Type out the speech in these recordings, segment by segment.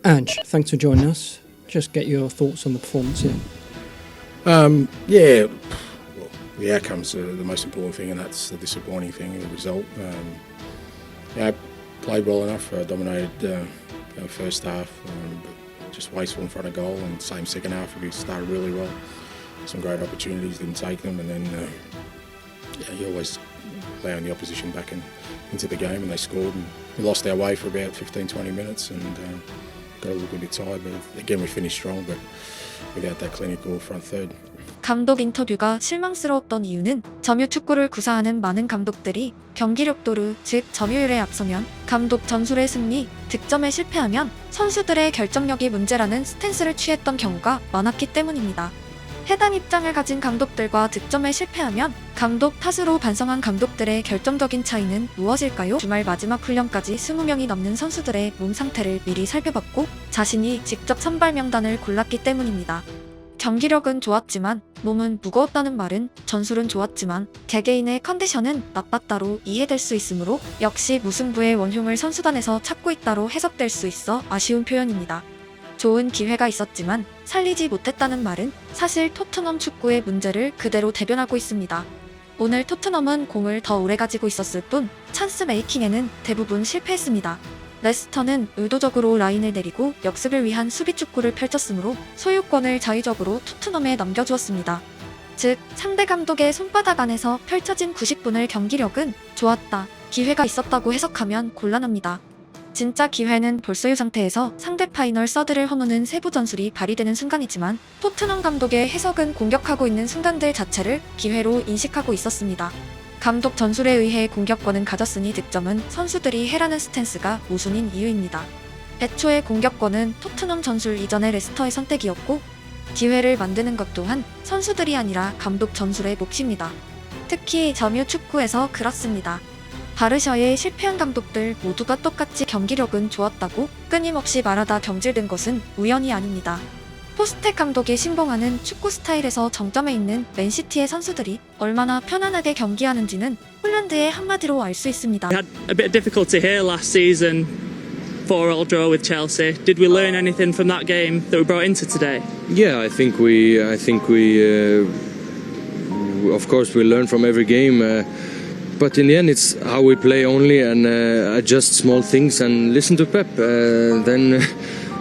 Ange, thanks for joining us. Just get your thoughts on the performance here. Yeah, well, the outcome's the most important thing, and that's the disappointing thing, the result. Yeah, played well enough, dominated first half, but just wasteful in front of goal, and same second half. We started really well, some great opportunities, didn't take them, and then you always allowing the opposition back into the game, and they scored, and we lost our way for about 15-20 minutes, and got a little bit tired, but again we finished strong, but without that clinical front third. 감독 인터뷰가 실망스러웠던 이유는 점유 축구를 구사하는 많은 감독들이 경기력도로, 즉 점유율에 앞서면 감독 전술의 승리, 득점에 실패하면 선수들의 결정력이 문제라는 스탠스를 취했던 경우가 많았기 때문입니다. 해당 입장을 가진 감독들과 득점에 실패하면 감독 탓으로 반성한 감독들의 결정적인 차이는 무엇일까요? 주말 마지막 훈련까지 20명이 넘는 선수들의 몸 상태를 미리 살펴봤고 자신이 직접 선발 명단을 골랐기 때문입니다. 경기력은 좋았지만 몸은 무거웠다는 말은 전술은 좋았지만 개개인의 컨디션은 나빴다로 이해될 수 있으므로 역시 무승부의 원흉을 선수단에서 찾고 있다로 해석될 수 있어 아쉬운 표현입니다. 좋은 기회가 있었지만 살리지 못했다는 말은 사실 토트넘 축구의 문제를 그대로 대변하고 있습니다. 오늘 토트넘은 공을 더 오래 가지고 있었을 뿐 찬스 메이킹에는 대부분 실패했습니다. 레스터는 의도적으로 라인을 내리고 역습을 위한 수비 축구를 펼쳤으므로 소유권을 자의적으로 토트넘에 넘겨주었습니다. 즉 상대 감독의 손바닥 안에서 펼쳐진 90분의 경기력은 좋았다, 기회가 있었다고 해석하면 곤란합니다. 진짜 기회는 볼소유 상태에서 상대 파이널 서드를 허무는 세부 전술이 발휘되는 순간이지만 토트넘 감독의 해석은 공격하고 있는 순간들 자체를 기회로 인식하고 있었습니다. 감독 전술에 의해 공격권은 가졌으니 득점은 선수들이 해라는 스탠스가 모순인 이유입니다. 애초에 공격권은 토트넘 전술 이전의 레스터의 선택이었고 기회를 만드는 것 또한 선수들이 아니라 감독 전술의 몫입니다. 특히 점유 축구에서 그렇습니다. 바르샤의 실패한 감독들 모두가 똑같이 경기력은 좋았다고 끊임없이 말하다 경질된 것은 우연이 아닙니다. 포스텍 감독이 신봉하는 축구 스타일에서 정점에 있는 맨시티의 선수들이 얼마나 편안하게 경기하는지는 홀란드의 한마디로 알 수 있습니다. We had a bit of difficulty here last season, 4-4 draw with Chelsea. Did we learn anything from that game that we brought into today? Yeah, I think we of course we learn from every game, but in the end it's how we play only and adjust small things and listen to Pep.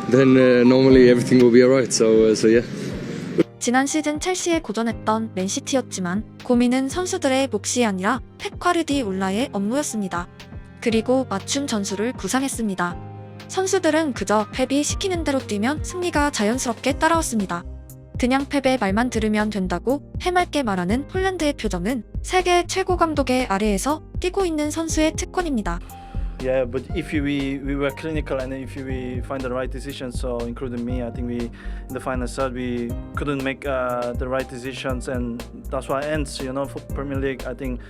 Then normally everything will be alright. So yeah. 지난 시즌 첼시에 고전했던 맨시티였지만 고민은 선수들의 몫이 아니라 펩 과르디올라의 업무였습니다. 그리고 맞춤 전술을 구상했습니다. 선수들은 그저 펩이 시키는 대로 뛰면 승리가 자연스럽게 따라왔습니다. 그냥 펩의 말만 들으면 된다고 해맑게 말하는 홀란드의 표정은 세계 최고 감독의 아래에서 뛰고 있는 선수의 특권입니다. Yeah, but if we were clinical and if we find the right decision, so including me, I think we in the final third we couldn't make the right decisions, and that's why it ends. For Premier League, I think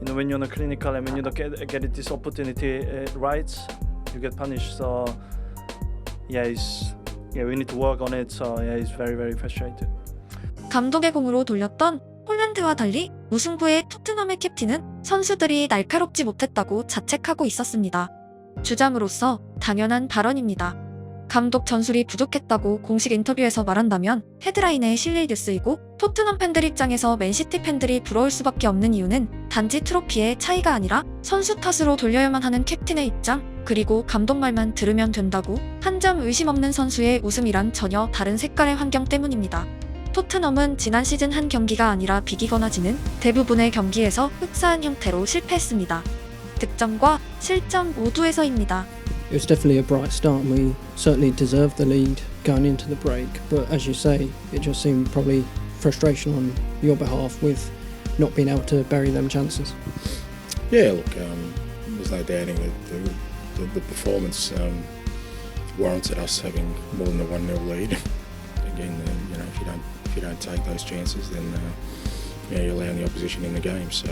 when you're not clinical and when you don't get this opportunity right, you get punished. So we need to work on it. So it's very very frustrating. 감독의 공으로 돌렸던 홀란드와 달리 무승부의 토트넘의 캡틴은 선수들이 날카롭지 못했다고 자책하고 있었습니다. 주장으로서 당연한 발언입니다. 감독 전술이 부족했다고 공식 인터뷰에서 말한다면 헤드라인에 실릴 뉴스이고 토트넘 팬들 입장에서 맨시티 팬들이 부러울 수밖에 없는 이유는 단지 트로피의 차이가 아니라 선수 탓으로 돌려야만 하는 캡틴의 입장, 그리고 감독 말만 들으면 된다고 한 점 의심 없는 선수의 웃음이란 전혀 다른 색깔의 환경 때문입니다. 토트넘은 지난 시즌 한 경기가 아니라 비기거나 지는 대부분의 경기에서 흡사한 형태로 실패했습니다. 득점과 실점 모두에서입니다. It was definitely a bright start and we certainly deserved the lead going into the break. But as you say, it just seemed probably frustration on your behalf with not being able to bury them chances. Yeah, look, there's no doubting that the performance warranted us having more than a 1-0 lead. Again, if you don't take those chances, then you're allowing the opposition in the game. So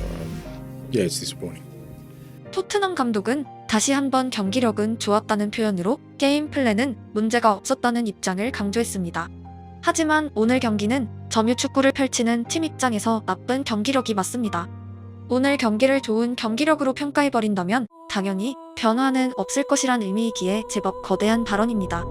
it's disappointing. 토트넘 감독은 다시 한번 경기력은 좋았다는 표현으로 게임 플랜은 문제가 없었다는 입장을 강조했습니다. 하지만 오늘 경기는 점유 축구를 펼치는 팀 입장에서 나쁜 경기력이 맞습니다. 오늘 경기를 좋은 경기력으로 평가해버린다면 당연히 변화는 없을 것이란 의미이기에 제법 거대한 발언입니다.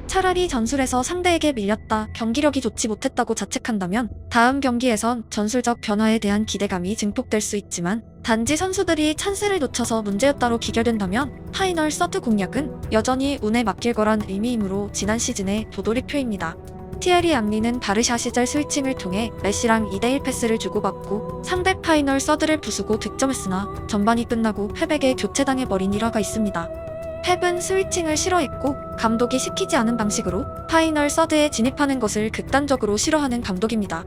차라리 전술에서 상대에게 밀렸다, 경기력이 좋지 못했다고 자책한다면 다음 경기에선 전술적 변화에 대한 기대감이 증폭될 수 있지만, 단지 선수들이 찬스를 놓쳐서 문제였다로 기결된다면 파이널 서드 공략은 여전히 운에 맡길 거란 의미이므로 지난 시즌의 도돌이표입니다. 티에리 앙리는 바르샤 시절 스위칭을 통해 메시랑 2대1 패스를 주고받고 상대 파이널 서드를 부수고 득점했으나 전반이 끝나고 펩에게 교체당해버린 일화가 있습니다. 펩은 스위칭을 싫어했고 감독이 시키지 않은 방식으로 파이널 서드에 진입하는 것을 극단적으로 싫어하는 감독입니다.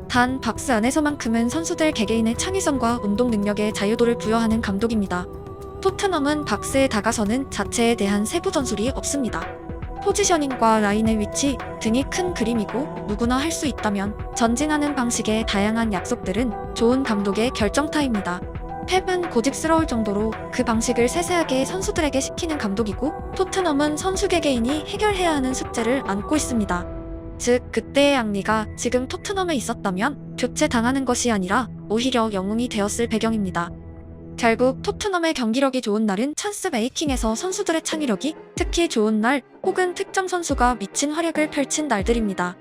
단 박스 안에서만큼은 선수들 개개인의 창의성과 운동 능력에 자유도를 부여하는 감독입니다. 토트넘은 박스에 다가서는 자체에 대한 세부 전술이 없습니다. 포지셔닝과 라인의 위치 등이 큰 그림이고 누구나 할 수 있다면 전진하는 방식의 다양한 약속들은 좋은 감독의 결정타입니다. 펩은 고집스러울 정도로 그 방식을 세세하게 선수들에게 시키는 감독이고, 토트넘은 선수 개개인이 해결해야 하는 숙제를 안고 있습니다. 즉, 그때의 앙리가 지금 토트넘에 있었다면 교체당하는 것이 아니라 오히려 영웅이 되었을 배경입니다. 결국 토트넘의 경기력이 좋은 날은 찬스 메이킹에서 선수들의 창의력이 특히 좋은 날, 혹은 특정 선수가 미친 활약을 펼친 날들입니다.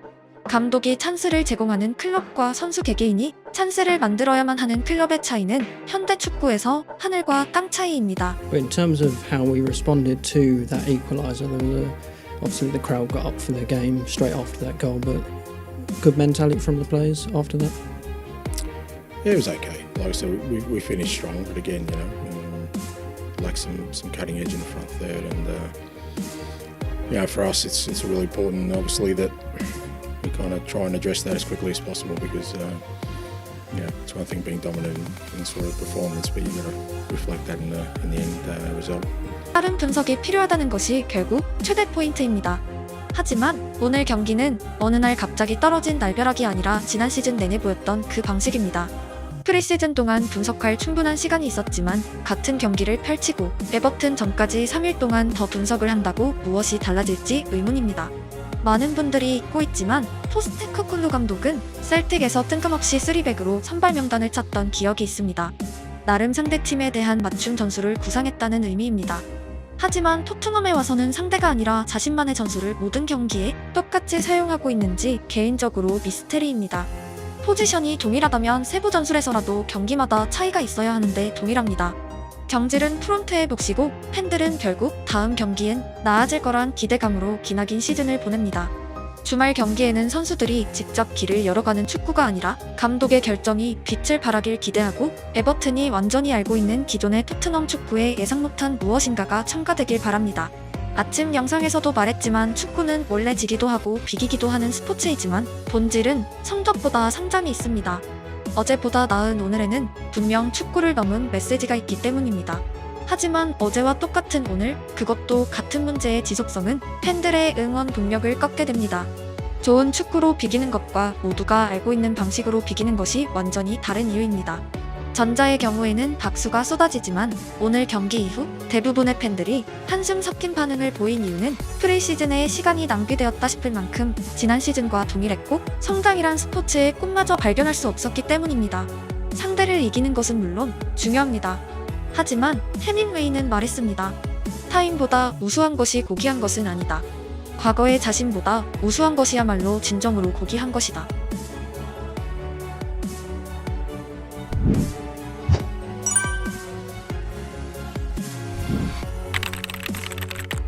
감독이 찬스를 제공하는 클럽과 선수 개개인이 찬스를 만들어야만 하는 클럽의 차이는 현대 축구에서 하늘과 땅 차이입니다. But in terms of how we responded to that equaliser, obviously the crowd got up for the game straight after that goal, but good mentality from the players after that. Yeah, it was okay. Like I said, we finished strong, but again, lacked some cutting edge in the front third, and for us, it's really important, obviously, that we kind of try and address that as quickly as possible because, it's one thing being dominant in sort of performance, but you've got to reflect that in the end result. 빠른 분석이 필요하다는 것이 결국 최대 포인트입니다. 하지만 오늘 경기는 어느 날 갑자기 떨어진 날벼락이 아니라 지난 시즌 내내 보였던 그 방식입니다. 프리시즌 동안 분석할 충분한 시간이 있었지만 같은 경기를 펼치고 에버튼 전까지 3일 동안 더 분석을 한다고 무엇이 달라질지 의문입니다. 많은 분들이 잊고 있지만 포스테코글루 감독은 셀틱에서 뜬금없이 3백으로 선발 명단을 짰던 기억이 있습니다. 나름 상대팀에 대한 맞춤 전술을 구상했다는 의미입니다. 하지만 토트넘에 와서는 상대가 아니라 자신만의 전술을 모든 경기에 똑같이 사용하고 있는지 개인적으로 미스테리입니다. 포지션이 동일하다면 세부 전술에서라도 경기마다 차이가 있어야 하는데 동일합니다. 경질은 프론트에 몫이고 팬들은 결국 다음 경기엔 나아질 거란 기대감으로 기나긴 시즌을 보냅니다. 주말 경기에는 선수들이 직접 길을 열어가는 축구가 아니라 감독의 결정이 빛을 발하길 기대하고, 에버튼이 완전히 알고 있는 기존의 토트넘 축구의 예상 못한 무엇인가가 첨가되길 바랍니다. 아침 영상에서도 말했지만 축구는 원래 지기도 하고 비기기도 하는 스포츠이지만 본질은 성적보다 상장이 있습니다. 어제보다 나은 오늘에는 분명 축구를 넘은 메시지가 있기 때문입니다. 하지만 어제와 똑같은 오늘, 그것도 같은 문제의 지속성은 팬들의 응원 동력을 꺾게 됩니다. 좋은 축구로 비기는 것과 모두가 알고 있는 방식으로 비기는 것이 완전히 다른 이유입니다. 전자의 경우에는 박수가 쏟아지지만 오늘 경기 이후 대부분의 팬들이 한숨 섞인 반응을 보인 이유는 프리시즌에 시간이 낭비되었다 싶을 만큼 지난 시즌과 동일했고, 성장이란 스포츠의 꿈마저 발견할 수 없었기 때문입니다. 상대를 이기는 것은 물론 중요합니다. 하지만 해밍웨이는 말했습니다. 타인보다 우수한 것이 고귀한 것은 아니다. 과거의 자신보다 우수한 것이야말로 진정으로 고귀한 것이다.